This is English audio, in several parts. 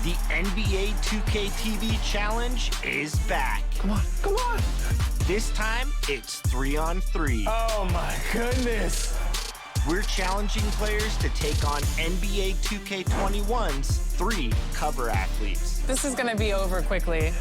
The NBA 2K TV Challenge is back. Come on, come on. This time, it's 3-on-3. Oh my goodness. We're challenging players to take on NBA 2K21's 3 cover athletes. This is gonna be over quickly.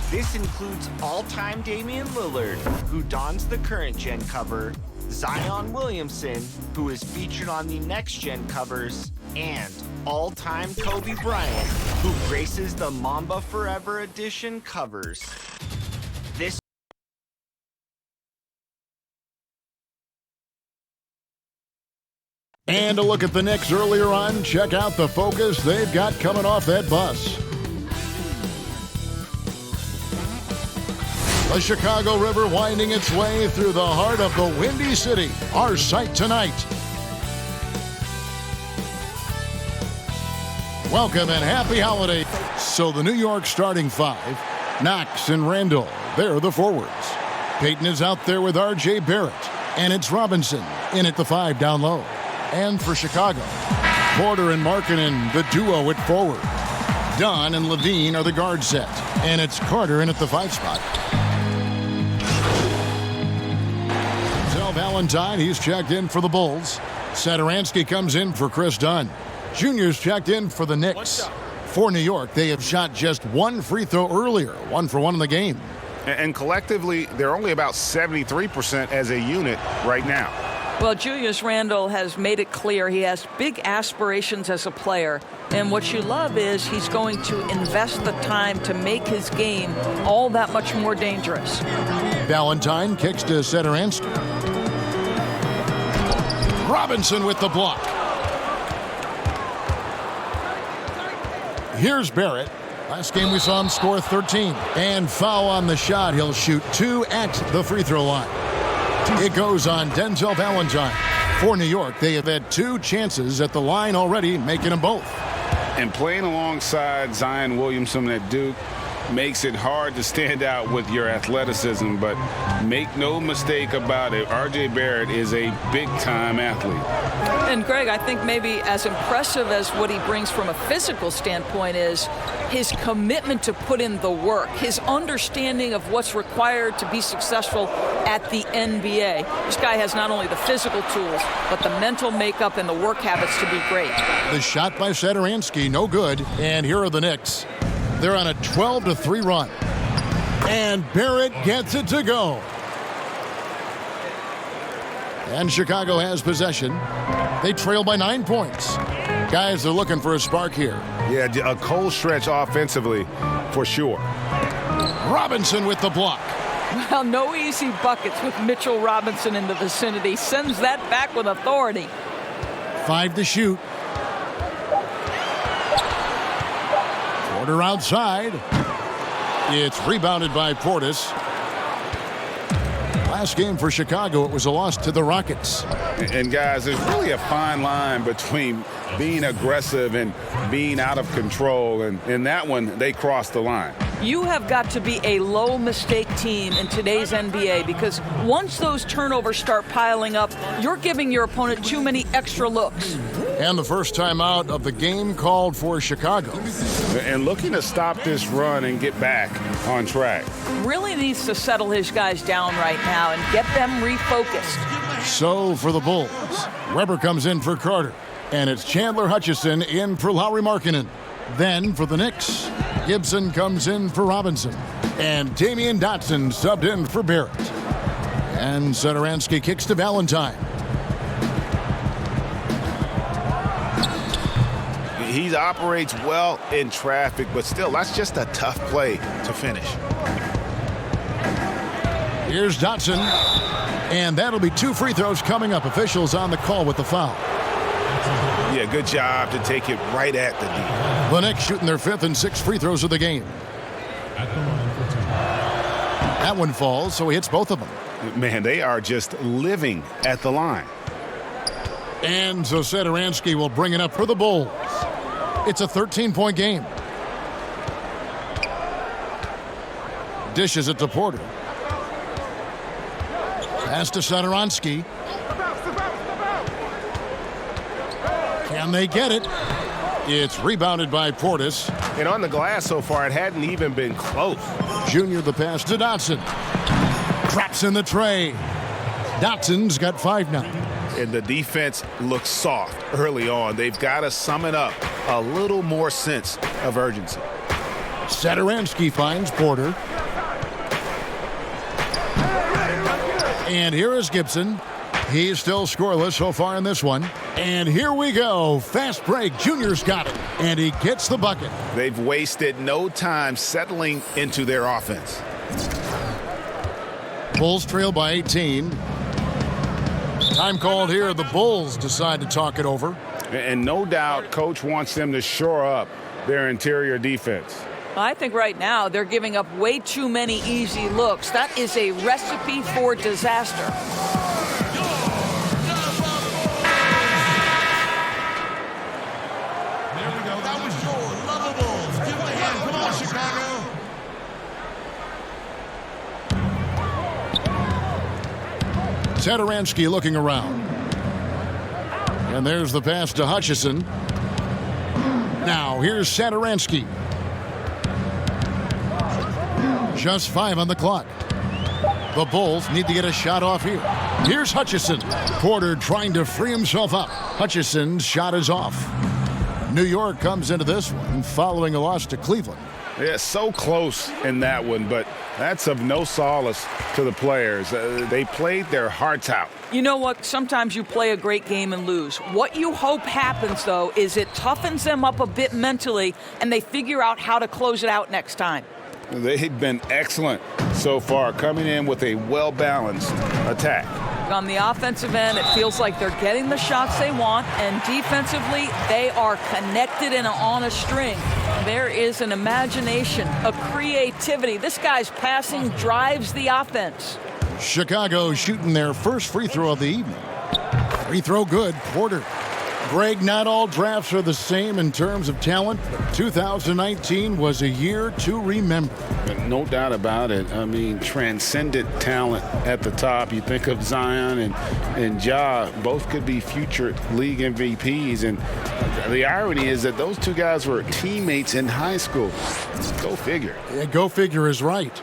This includes all-time Damian Lillard, who dons the current-gen cover, Zion Williamson, who is featured on the next-gen covers, and all-time Kobe Bryant, who graces the Mamba Forever Edition covers. This And a look at the Knicks earlier on. Check out the focus they've got coming off that bus. The Chicago River winding its way through the heart of the Windy City. Our sight tonight. Welcome and happy holiday. So the New York starting five, Knox and Randall, they're the forwards. Payton is out there with R.J. Barrett, and it's Robinson in at the 5 down low. And for Chicago, Porter and Markkanen, the duo at forward. Dunn and Levine are the guard set, and it's Carter in at the 5 spot. Valentine, he's checked in for the Bulls. Satoransky comes in for Chris Dunn. Junior's checked in for the Knicks. For New York, they have shot just one free throw earlier, 1 for 1 in the game. And collectively, they're only about 73% as a unit right now. Well, Julius Randle has made it clear he has big aspirations as a player. And what you love is he's going to invest the time to make his game all that much more dangerous. Valentine kicks to Satoransky. Robinson with the block. Here's Barrett. Last game we saw him score 13. And foul on the shot. He'll shoot 2 at the free throw line. It goes on Denzel Valentine. For New York, they have had 2 chances at the line already, making them both. And playing alongside Zion Williamson at Duke makes it hard to stand out with your athleticism, but make no mistake about it, R.J. Barrett is a big-time athlete. And Greg, I think maybe as impressive as what he brings from a physical standpoint is his commitment to put in the work, his understanding of what's required to be successful at the NBA. This guy has not only the physical tools, but the mental makeup and the work habits to be great. The shot by Satoransky, no good. And here are the Knicks. They're on a 12-3 run. And Barrett gets it to go. And Chicago has possession. They trail by 9 points. Guys are looking for a spark here. Yeah, a cold stretch offensively for sure. Robinson with the block. Well, no easy buckets with Mitchell Robinson in the vicinity. Sends that back with authority. 5 to shoot. Porter outside. It's rebounded by Portis. Last game for Chicago, it was a loss to the Rockets. And guys, there's really a fine line between being aggressive and being out of control. And in that one, they crossed the line. You have got to be a low mistake team in today's NBA because once those turnovers start piling up, you're giving your opponent too many extra looks. And the first time out of the game called for Chicago. And looking to stop this run and get back on track. Really needs to settle his guys down right now and get them refocused. So for the Bulls, Weber comes in for Carter. And it's Chandler Hutchison in for Lauri Markkanen. Then for the Knicks, Gibson comes in for Robinson. And Damian Dotson subbed in for Barrett. And Satoransky kicks to Valentine. He operates well in traffic, but still, that's just a tough play to finish. Here's Dotson. And that'll be 2 free throws coming up. Officials on the call with the foul. Yeah, good job to take it right at the D. The Knicks shooting their 5th and 6th free throws of the game. That one falls, so he hits both of them. Man, they are just living at the line. And so Satoransky will bring it up for the Bulls. It's a 13-point game. Dishes it to Porter. Pass to Satoransky. Can they get it? It's rebounded by Portis. And on the glass so far, it hadn't even been close. Junior the pass to Dotson. Drops in the tray. Dotson's got 5 now. And the defense looks soft early on. They've got to sum it up a little more sense of urgency. Satoransky finds Porter. And here is Gibson. He's still scoreless so far in this one. And here we go. Fast break. Junior's got it. And he gets the bucket. They've wasted no time settling into their offense. Bulls trail by 18. Time called here. The Bulls decide to talk it over. And no doubt Coach wants them to shore up their interior defense. I think right now they're giving up way too many easy looks. That is a recipe for disaster. There we go. That was your Lovables. Give him a hand. Come on, Chicago. Satoransky looking around. And there's the pass to Hutchison. Now here's Satoransky. Just 5 on the clock. The Bulls need to get a shot off here. Here's Hutchison. Porter trying to free himself up. Hutchison's shot is off. New York comes into this one following a loss to Cleveland. Yeah, so close in that one, but that's of no solace to the players. They played their hearts out. You know what? Sometimes you play a great game and lose. What you hope happens, though, is it toughens them up a bit mentally and they figure out how to close it out next time. They've been excellent so far, coming in with a well-balanced attack. On the offensive end, it feels like they're getting the shots they want, and defensively, they are connected and on a string. There is an imagination, a creativity. This guy's passing drives the offense. Chicago shooting their first free throw of the evening. Free throw good. Porter. Greg, not all drafts are the same in terms of talent, but 2019 was a year to remember. No doubt about it. I mean, transcendent talent at the top. You think of Zion and Ja, both could be future league MVPs. And the irony is that those two guys were teammates in high school. Go figure. Yeah, go figure is right.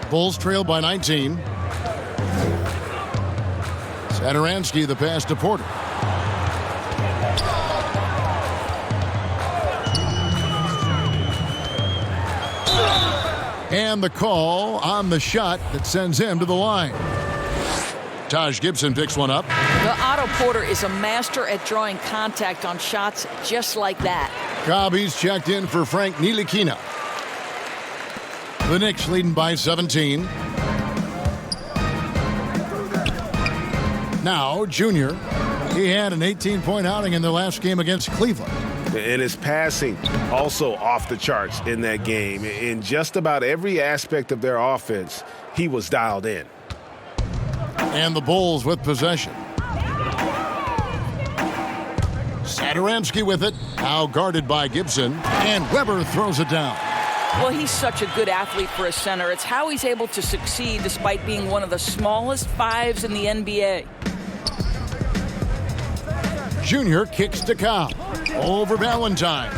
Bulls trail by 19. Satoransky the pass to Porter. And the call on the shot that sends him to the line. Taj Gibson picks one up. The Otto Porter is a master at drawing contact on shots just like that. Cobb's checked in for Frank Ntilikina. The Knicks leading by 17. Now, Junior. He had an 18-point outing in their last game against Cleveland. And his passing also off the charts in that game. In just about every aspect of their offense, he was dialed in. And the Bulls with possession. Satoransky with it. Now guarded by Gibson. And Weber throws it down. Well, he's such a good athlete for a center. It's how he's able to succeed despite being one of the smallest fives in the NBA. Junior kicks to Cobb. Over Valentine.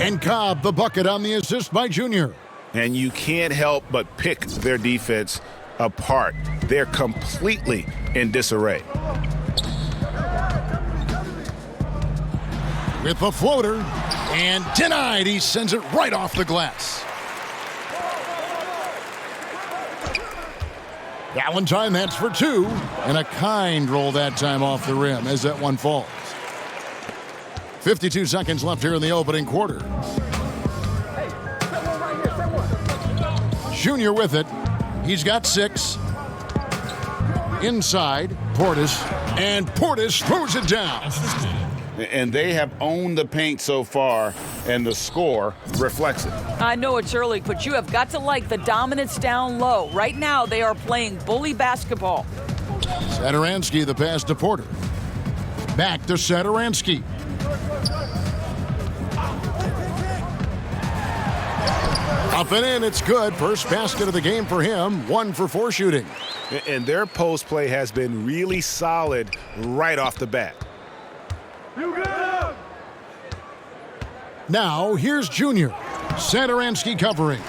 And Cobb the bucket on the assist by Junior. And you can't help but pick their defense apart. They're completely in disarray. With the floater. And denied. He sends it right off the glass. Valentine, that's for 2. And a kind roll that time off the rim as that one falls. 52 seconds left here in the opening quarter. Junior with it. He's got 6. Inside, Portis. And Portis throws it down. And they have owned the paint so far, and the score reflects it. I know it's early, but you have got to like the dominance down low. Right now, they are playing bully basketball. Satoransky the pass to Porter. Back to Satoransky. Up and in, it's good. First basket of the game for him. 1 for 4 shooting. And their post play has been really solid right off the bat. Now, here's Junior. Satoransky covering.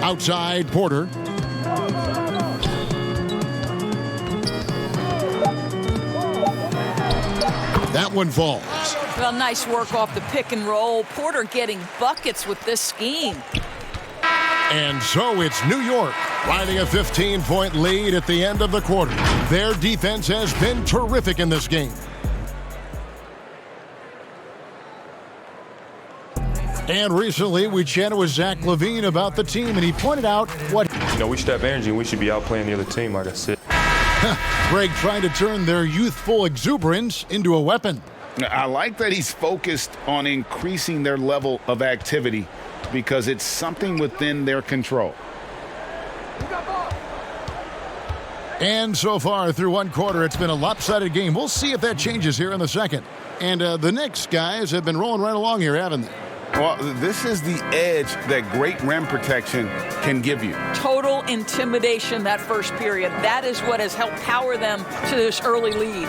Outside, Porter. That one falls. Well, nice work off the pick and roll. Porter getting buckets with this scheme. And so it's New York riding a 15-point lead at the end of the quarter. Their defense has been terrific in this game. And recently, we chatted with Zach LaVine about the team, and he pointed out what... We should have energy, and we should be outplaying the other team, like I said. Greg trying to turn their youthful exuberance into a weapon. I like that he's focused on increasing their level of activity because it's something within their control. And so far, through one quarter, it's been a lopsided game. We'll see if that changes here in the second. And the Knicks guys have been rolling right along here, haven't they? Well, this is the edge that great rim protection can give you. Total intimidation that first period. That is what has helped power them to this early lead.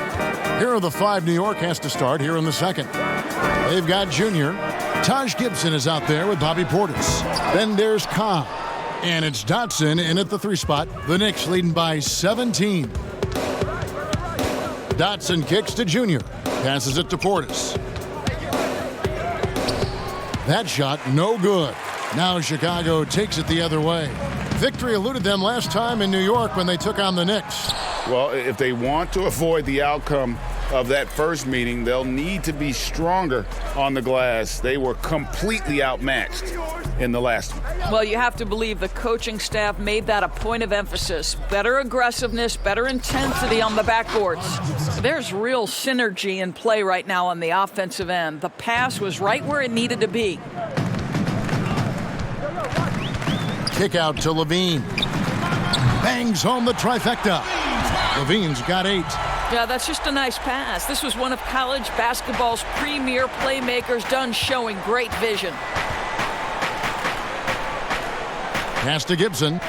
Here are the five New York has to start here in the second. They've got Junior. Taj Gibson is out there with Bobby Portis. Then there's Cobb. And it's Dotson in at the 3 spot. The Knicks leading by 17. Dotson kicks to Junior. Passes it to Portis. That shot, no good. Now Chicago takes it the other way. Victory eluded them last time in New York when they took on the Knicks. Well, if they want to avoid the outcome of that first meeting, they'll need to be stronger on the glass. They were completely outmatched in the last one. Well, you have to believe the coaching staff made that a point of emphasis. Better aggressiveness, better intensity on the backboards. There's real synergy in play right now on the offensive end. The pass was right where it needed to be. Kick out to LaVine. Bangs home the trifecta. LaVine's got 8. Yeah, that's just a nice pass. This was one of college basketball's premier playmakers, done showing great vision. Pass to Gibson.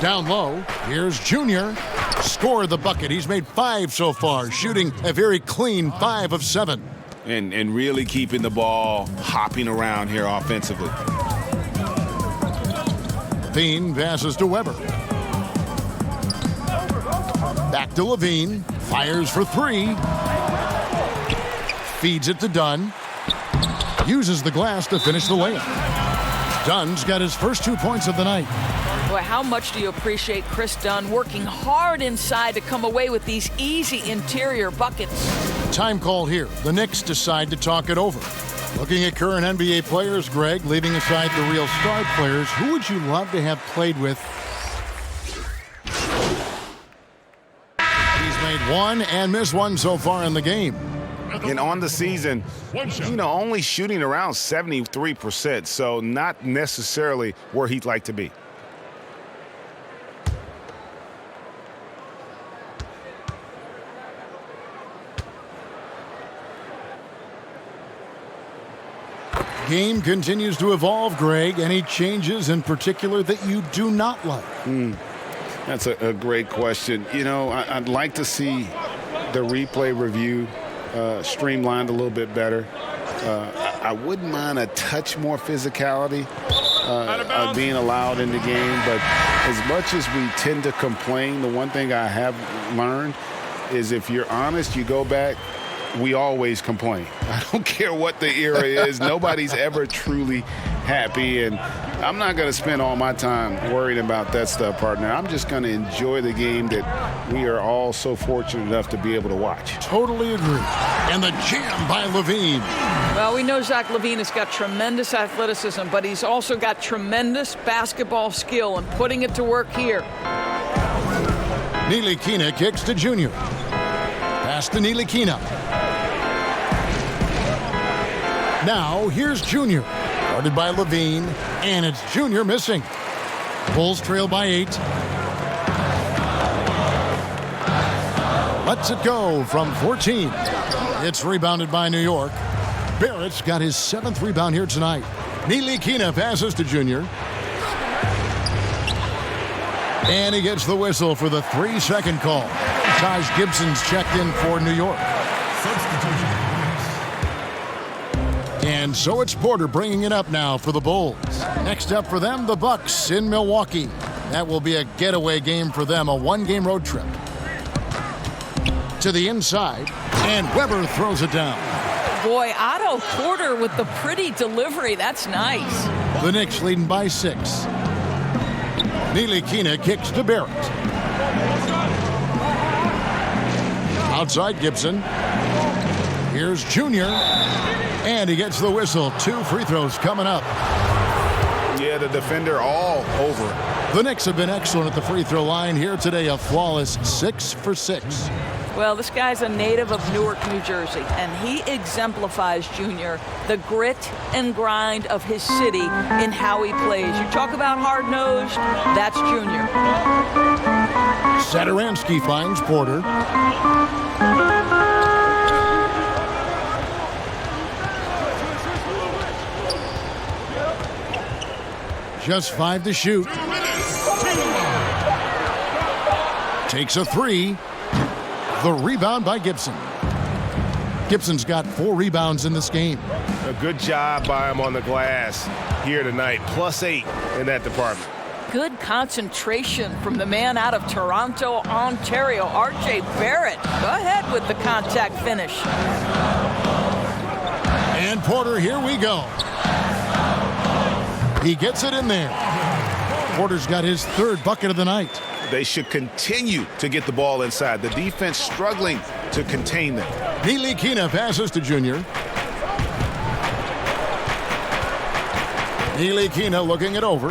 Down low, here's Junior. Score the bucket. He's made 5 so far, shooting a very clean 5 of 7. And really keeping the ball hopping around here offensively. LaVine passes to Weber. Back to LaVine. Fires for 3. Feeds it to Dunn. Uses the glass to finish the layup. Dunn's got his first 2 points of the night. Boy, how much do you appreciate Chris Dunn working hard inside to come away with these easy interior buckets? Time call here. The Knicks decide to talk it over. Looking at current NBA players, Greg, leaving aside the real star players, who would you love to have played with? He's made 1 and missed 1 so far in the game. And on the season, only shooting around 73%, so not necessarily where he'd like to be. Game continues to evolve, Greg. Any changes in particular that you do not like? That's a great question. I'd like to see the replay review streamlined a little bit better. I wouldn't mind a touch more physicality being allowed in the game, but as much as we tend to complain, the one thing I have learned is if you're honest, you go back, we always complain. I don't care what the era is. Nobody's ever truly happy, and I'm not going to spend all my time worrying about that stuff, partner. I'm just going to enjoy the game that we are all so fortunate enough to be able to watch. Totally agree. And the jam by LaVine. Well, we know Zach LaVine has got tremendous athleticism, but he's also got tremendous basketball skill and putting it to work here. Ntilikina kicks to Junior. Pass to Ntilikina. Now, here's Junior. Guarded by LaVine, and it's Junior missing. Bulls trail by 8. Lets it go from 14. It's rebounded by New York. Barrett's got his 7th rebound here tonight. Ntilikina passes to Junior. And he gets the whistle for the 3-second call. Taj Gibson's checked in for New York. And so it's Porter bringing it up now for the Bulls. Next up for them, the Bucks in Milwaukee. That will be a getaway game for them, a one-game road trip. To the inside, and Weber throws it down. Boy, Otto Porter with the pretty delivery. That's nice. The Knicks leading by 6. Ntilikina kicks to Barrett. Outside Gibson. Here's Junior. And he gets the whistle. 2 free throws coming up. Yeah, the defender all over it. The Knicks have been excellent at the free throw line here today. A flawless 6 for 6. Well, this guy's a native of Newark, New Jersey, and he exemplifies, Junior, the grit and grind of his city in how he plays. You talk about hard-nosed, that's Junior. Satoransky finds Porter. Just 5 to shoot. Takes a 3. The rebound by Gibson. Gibson's got 4 rebounds in this game. A good job by him on the glass here tonight. +8 in that department. Good concentration from the man out of Toronto, Ontario, R.J. Barrett. Go ahead with the contact finish. And Porter, here we go. He gets it in there. Porter's got his 3rd bucket of the night. They should continue to get the ball inside. The defense struggling to contain them. Ntilikina passes to Junior. Ntilikina looking it over.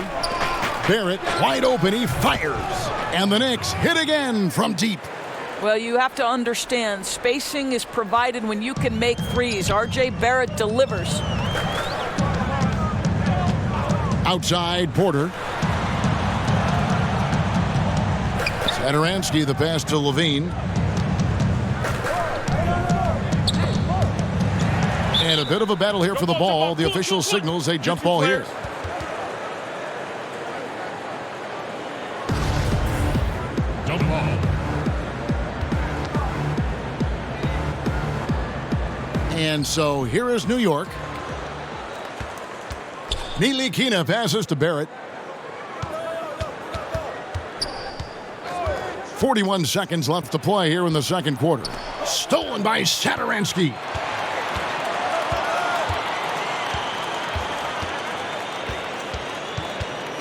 Barrett wide open. He fires. And the Knicks hit again from deep. Well, you have to understand, spacing is provided when you can make threes. R.J. Barrett delivers. Outside, Porter. Satoransky, the pass to Levine. And a bit of a battle here for the ball. The official signals a jump ball here. Jump ball. And so here is New York. Ntilikina passes to Barrett. 41 seconds left to play here in the second quarter. Stolen by Satoransky.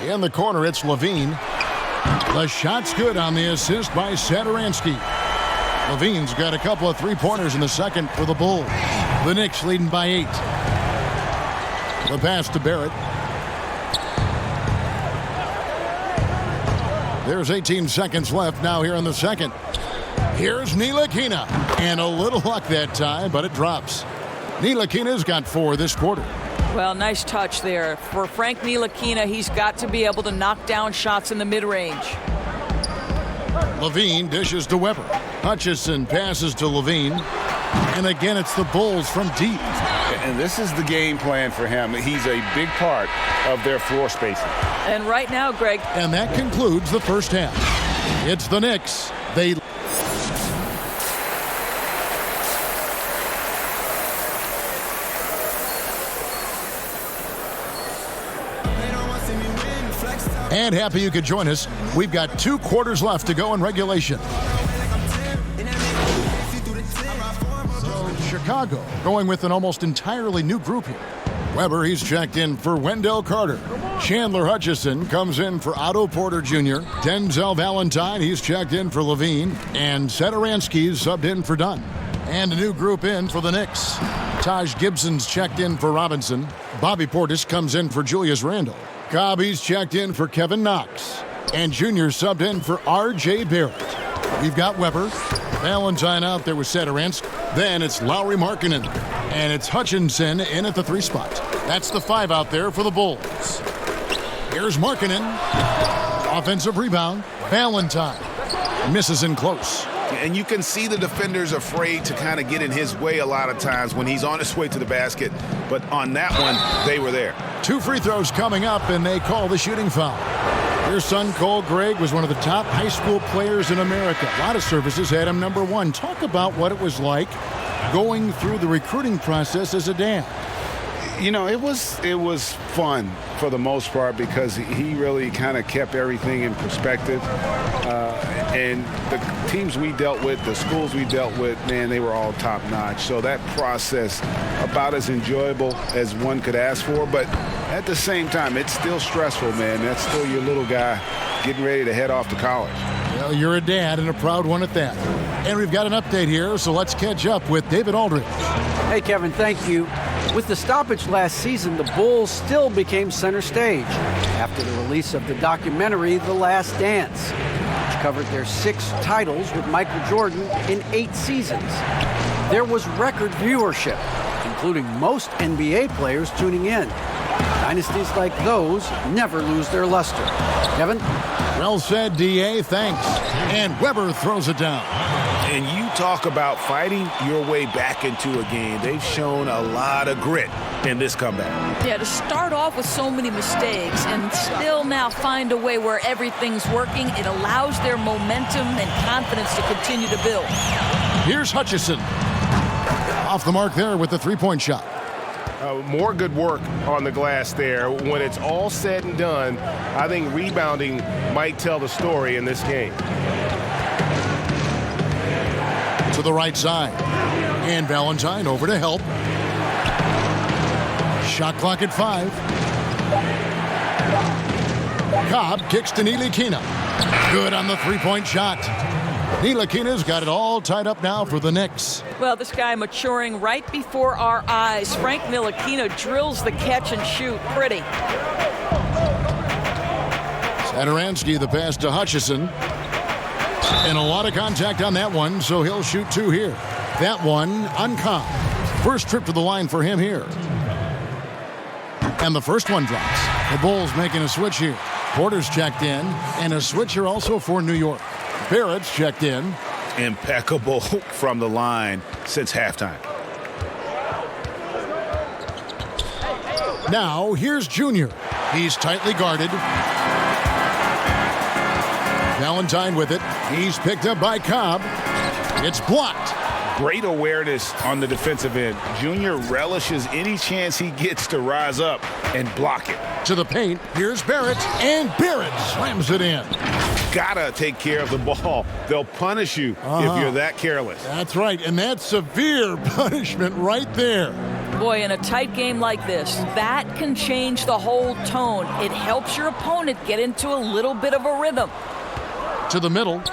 In the corner, it's Levine. The shot's good on the assist by Satoransky. Levine's got a couple of three-pointers in the second for the Bulls. The Knicks leading by 8. The pass to Barrett. There's 18 seconds left now here in the second. Here's Ntilikina. And a little luck that time, but it drops. Ntilikina's got 4 this quarter. Well, nice touch there. For Frank Ntilikina, he's got to be able to knock down shots in the mid-range. Levine dishes to Weber. Hutchison passes to Levine. And again, it's the Bulls from deep. And this is the game plan for him. He's a big part of their floor spacing. And right now, Greg. And that concludes the first half. It's the Knicks. They And happy you could join us. We've got 2 quarters left to go in regulation. So Chicago going with an almost entirely new group here. Weber, he's checked in for Wendell Carter. Chandler Hutchison comes in for Otto Porter Jr. Denzel Valentine, he's checked in for Levine. And Satoransky's subbed in for Dunn. And a new group in for the Knicks. Taj Gibson's checked in for Robinson. Bobby Portis comes in for Julius Randle. Cobby's checked in for Kevin Knox. And Junior subbed in for R.J. Barrett. We've got Weber. Valentine out there with Satoransky. Then it's Lauri Markkanen. And it's Hutchinson in at the 3 spot. That's the 5 out there for the Bulls. Here's Markkanen. Offensive rebound. Valentine misses in close. And you can see the defenders afraid to kind of get in his way a lot of times when he's on his way to the basket. But on that one, they were there. 2 free throws coming up, and they call the shooting foul. Your son, Cole Gregg, was one of the top high school players in America. A lot of services had him number one. Talk about what it was like going through the recruiting process as a dad. You know, it was fun for the most part because he really kind of kept everything in perspective. And the teams we dealt with, the schools we dealt with, man, they were all top-notch. So that process, about as enjoyable as one could ask for. But at the same time, it's still stressful, man. That's still your little guy getting ready to head off to college. Well, you're a dad and a proud one at that. And we've got an update here, so let's catch up with David Aldridge. Hey, Kevin, thank you. With the stoppage last season, the Bulls still became center stage after the release of the documentary The Last Dance, which covered their 6 titles with Michael Jordan in 8 seasons. There was record viewership, including most NBA players tuning in. Dynasties like those never lose their luster. Kevin? Well said, D.A. Thanks. And Weber throws it down. And you talk about fighting your way back into a game. They've shown a lot of grit in this comeback. Yeah, to start off with so many mistakes and still now find a way where everything's working, it allows their momentum and confidence to continue to build. Here's Hutchison. Off the mark there with the three-point shot. More good work on the glass there. When it's all said and done, I think rebounding might tell the story in this game. To the right side. And Valentine over to help. Shot clock at 5. Cobb kicks to Ntilikina. Good on the three-point shot. Ntilikina's got it all tied up now for the Knicks. Well, this guy maturing right before our eyes. Frank Ntilikina drills the catch and shoot. Pretty. Satoransky the pass to Hutchison. And a lot of contact on that one, so he'll shoot 2 here. That one on Cobb. First trip to the line for him here. And the first one drops. The Bulls making a switch here. Porter's checked in, and a switcher also for New York. Barrett's checked in. Impeccable from the line since halftime. Now, here's Junior. He's tightly guarded. Valentine with it. He's picked up by Cobb. It's blocked. Great awareness on the defensive end. Junior relishes any chance he gets to rise up and block it. To the paint. Here's Barrett. And Barrett slams it in. Gotta take care of the ball. They'll punish you if you're that careless. That's right. And that's severe punishment right there. Boy, in a tight game like this, that can change the whole tone. It helps your opponent get into a little bit of a rhythm. To the middle.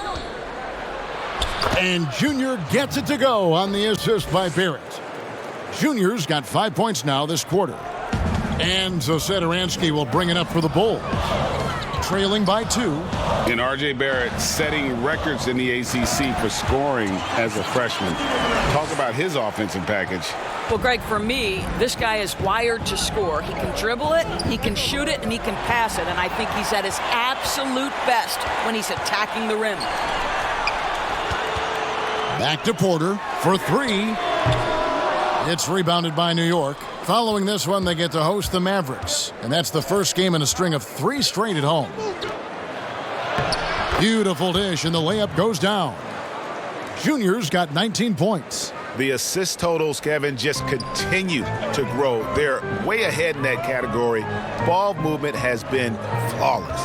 And Junior gets it to go on the assist by Barrett. Junior's got 5 points now this quarter. And so Satoransky will bring it up for the Bulls. Trailing by 2. And R.J. Barrett setting records in the ACC for scoring as a freshman. Talk about his offensive package. Well, Greg, for me, this guy is wired to score. He can dribble it, he can shoot it, and he can pass it. And I think he's at his absolute best when he's attacking the rim. Back to Porter for 3. It's rebounded by New York. Following this one, they get to host the Mavericks. And that's the first game in a string of 3 straight at home. Beautiful dish, and the layup goes down. Junior's got 19 points. The assist totals, Kevin, just continue to grow. They're way ahead in that category. Ball movement has been flawless.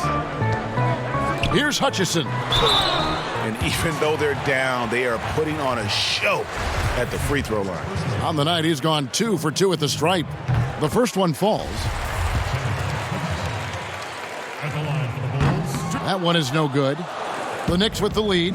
Here's Hutchison. And even though they're down, they are putting on a show at the free throw line. On the night, he's gone 2 for 2 at the stripe. The first one falls. At the line for the Bulls. That one is no good. The Knicks with the lead.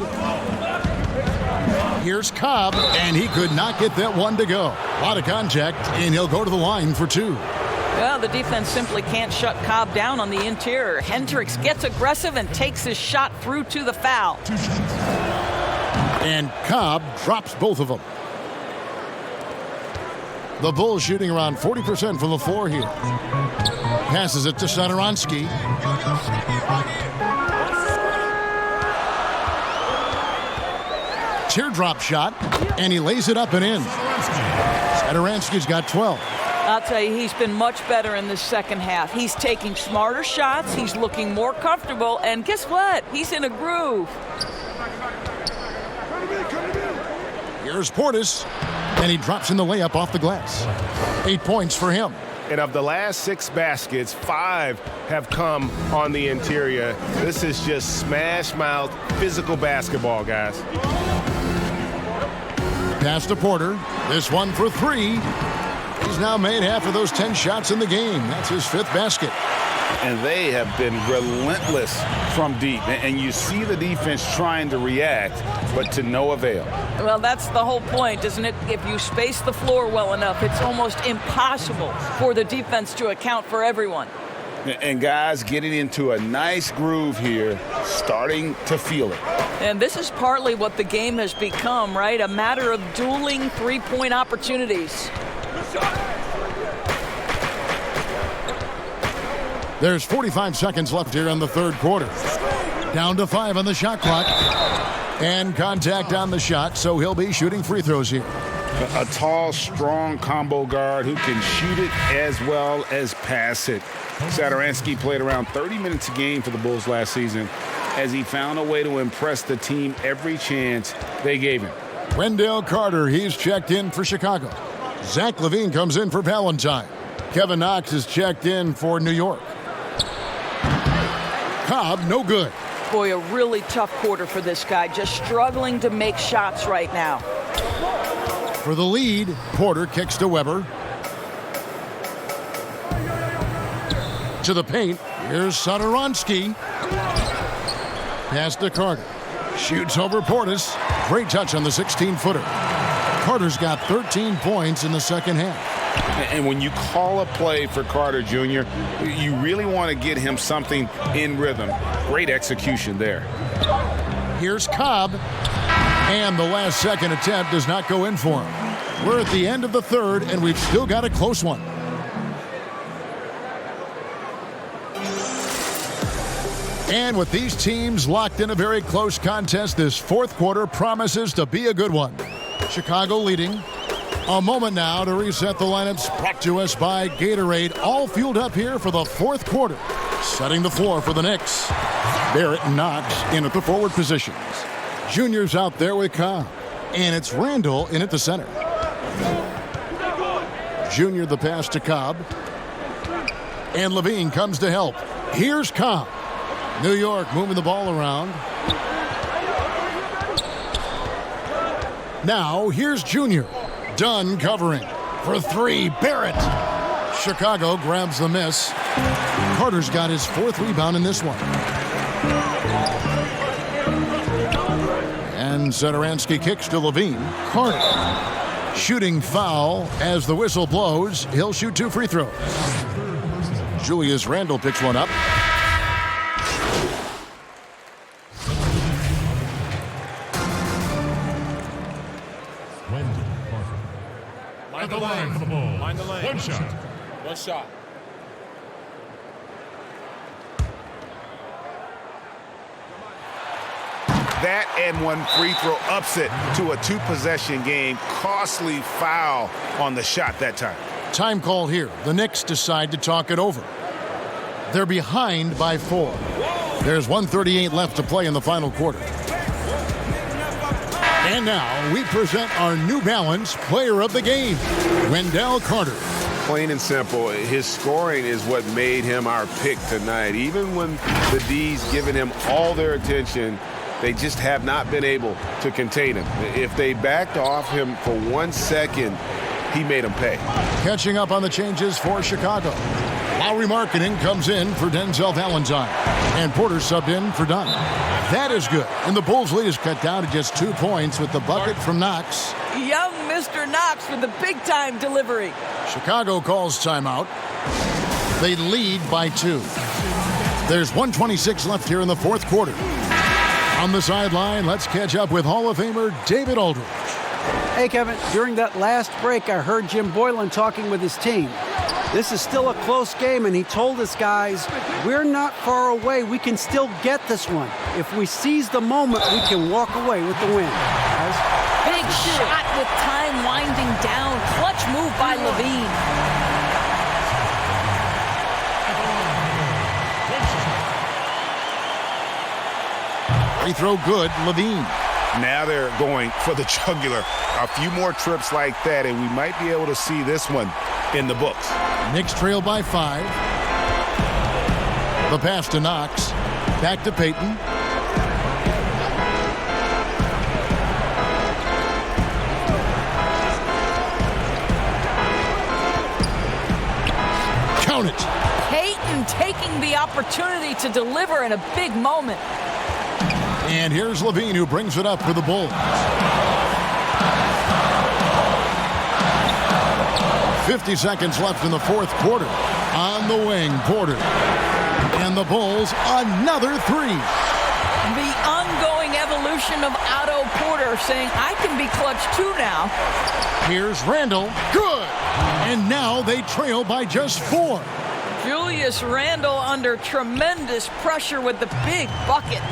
Here's Cobb, and he could not get that one to go. A lot of contact, and he'll go to the line for 2. Well, the defense simply can't shut Cobb down on the interior. Hendricks gets aggressive and takes his shot through to the foul. And Cobb drops both of them. The Bulls shooting around 40% from the floor here. Passes it to Satoransky. Teardrop shot, and he lays it up and in. Satoransky's got 12. I'll tell you, he's been much better in the second half. He's taking smarter shots. He's looking more comfortable. And guess what? He's in a groove. Here's Portis, and he drops in the layup off the glass. 8 points for him. And of the last 6 baskets, 5 have come on the interior. This is just smash-mouth physical basketball, guys. Pass to Porter. This one for 3. He's now made half of those 10 shots in the game. That's his 5th basket. And they have been relentless from deep. And you see the defense trying to react, but to no avail. Well, that's the whole point, isn't it? If you space the floor well enough, it's almost impossible for the defense to account for everyone. And guys getting into a nice groove here, starting to feel it. And this is partly what the game has become, right? A matter of dueling three-point opportunities. There's 45 seconds left here in the third quarter. Down to 5 on the shot clock. And contact on the shot, so he'll be shooting free throws here. A tall, strong combo guard who can shoot it as well as pass it. Satoransky played around 30 minutes a game for the Bulls last season as he found a way to impress the team every chance they gave him. Wendell Carter, he's checked in for Chicago. Zach LaVine comes in for Valentine. Kevin Knox is checked in for New York. Cobb, no good. Boy, a really tough quarter for this guy, just struggling to make shots right now. For the lead, Porter kicks to Weber. To the paint, here's Satoransky. Pass to Carter. Shoots over Portis. Great touch on the 16-footer. Carter's got 13 points in the second half. And when you call a play for Carter Jr., you really want to get him something in rhythm. Great execution there. Here's Cobb. And the last second attempt does not go in for him. We're at the end of the third, and we've still got a close one. And with these teams locked in a very close contest, this fourth quarter promises to be a good one. Chicago leading. A moment now to reset the lineups, brought to us by Gatorade, all fueled up here for the fourth quarter. Setting the floor for the Knicks. Barrett and Knox in at the forward positions. Junior's out there with Cobb. And it's Randall in at the center. Junior the pass to Cobb. And LaVine comes to help. Here's Cobb. New York moving the ball around. Now here's Junior. Dunn covering for 3. Barrett. Chicago grabs the miss. Carter's got his 4th rebound in this one. And Satoransky kicks to LaVine. Carter. Shooting foul as the whistle blows. He'll shoot 2 free throws. Julius Randle picks one up. At the line for the Bulls. Line the lane. One shot. One shot. That and one free throw ups it to a 2-possession game. Costly foul on the shot that time. Time call here. The Knicks decide to talk it over. They're behind by 4. There's 1:38 left to play in the final quarter. And now we present our New Balance Player of the Game, Wendell Carter. Plain and simple, his scoring is what made him our pick tonight. Even when the D's given him all their attention, they just have not been able to contain him. If they backed off him for 1 second, he made them pay. Catching up on the changes for Chicago. Lowry Markkanen comes in for Denzel Valentine. And Porter subbed in for Dunn. That is good. And the Bulls' lead is cut down to just 2 points with the bucket from Knox. Young Mr. Knox with the big-time delivery. Chicago calls timeout. They lead by 2. There's 1:26 left here in the fourth quarter. On the sideline, let's catch up with Hall of Famer David Aldridge. Hey, Kevin, during that last break, I heard Jim Boylan talking with his team. This is still a close game, and he told us guys, we're not far away. We can still get this one. If we seize the moment, we can walk away with the win. Guys. Big shot with time winding down. Clutch move by LaVine. Free throw good, Levine. Now they're going for the jugular. A few more trips like that, and we might be able to see this one in the books. Knicks trail by 5. The pass to Knox. Back to Payton. Count it. Payton taking the opportunity to deliver in a big moment. And here's Levine, who brings it up for the Bulls. 50 seconds left in the fourth quarter. On the wing, Porter. And the Bulls, another 3. The ongoing evolution of Otto Porter saying, I can be clutch too now. Here's Randle. Good. And now they trail by just 4. Julius Randle under tremendous pressure with the big bucket.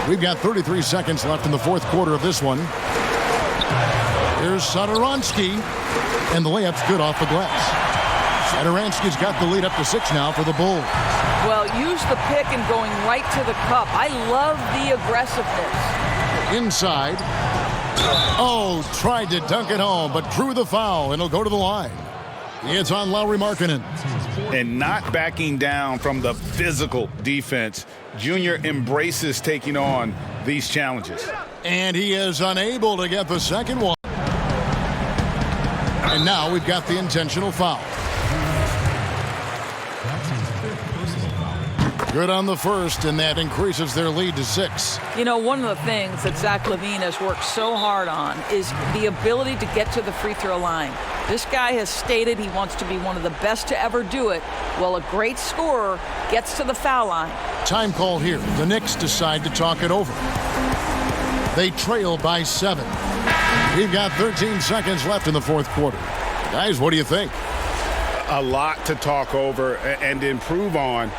We've got 33 seconds left in the fourth quarter of this one. Here's Satoransky, and the layup's good off the glass. Satoransky's got the lead up to 6 now for the Bulls. Well, use the pick and going right to the cup. I love the aggressiveness. Inside. Oh, tried to dunk it home, but drew the foul, and he'll go to the line. It's on Lauri Markkanen. And not backing down from the physical defense. Junior embraces taking on these challenges. And he is unable to get the second one. And now we've got the intentional foul. Good on the first, and that increases their lead to 6. You know, one of the things that Zach LaVine has worked so hard on is the ability to get to the free throw line. This guy has stated he wants to be one of the best to ever do it. Well, a great scorer gets to the foul line. Time call here. The Knicks decide to talk it over. They trail by 7. We've got 13 seconds left in the fourth quarter. Guys, what do you think? A lot to talk over and improve on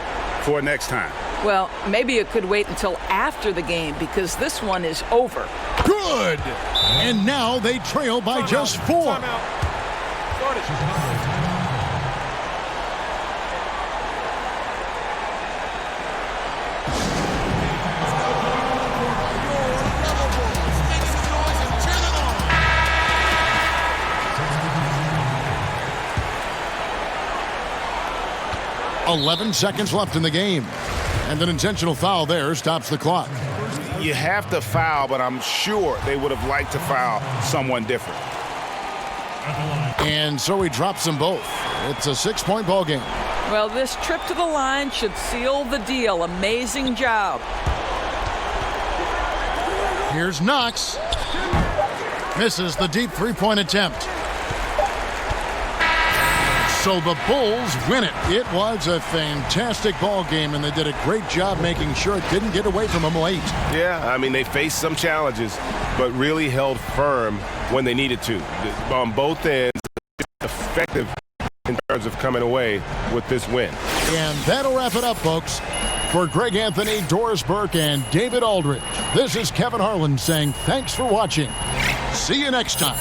for next time. Well, maybe it could wait until after the game because this one is over. Good! And now they trail by just 4. .11 seconds left in the game. And an intentional foul there stops the clock. You have to foul, but I'm sure they would have liked to foul someone different. And so he drops them both. It's a 6-point ball game. Well, this trip to the line should seal the deal. Amazing job. Here's Knox. Misses the deep 3-point attempt. So the Bulls win it. It was a fantastic ball game, and they did a great job making sure it didn't get away from them late. Yeah, I mean, they faced some challenges, but really held firm when they needed to. On both ends, effective in terms of coming away with this win. And that'll wrap it up, folks. For Greg Anthony, Doris Burke, and David Aldridge, this is Kevin Harlan saying thanks for watching. See you next time.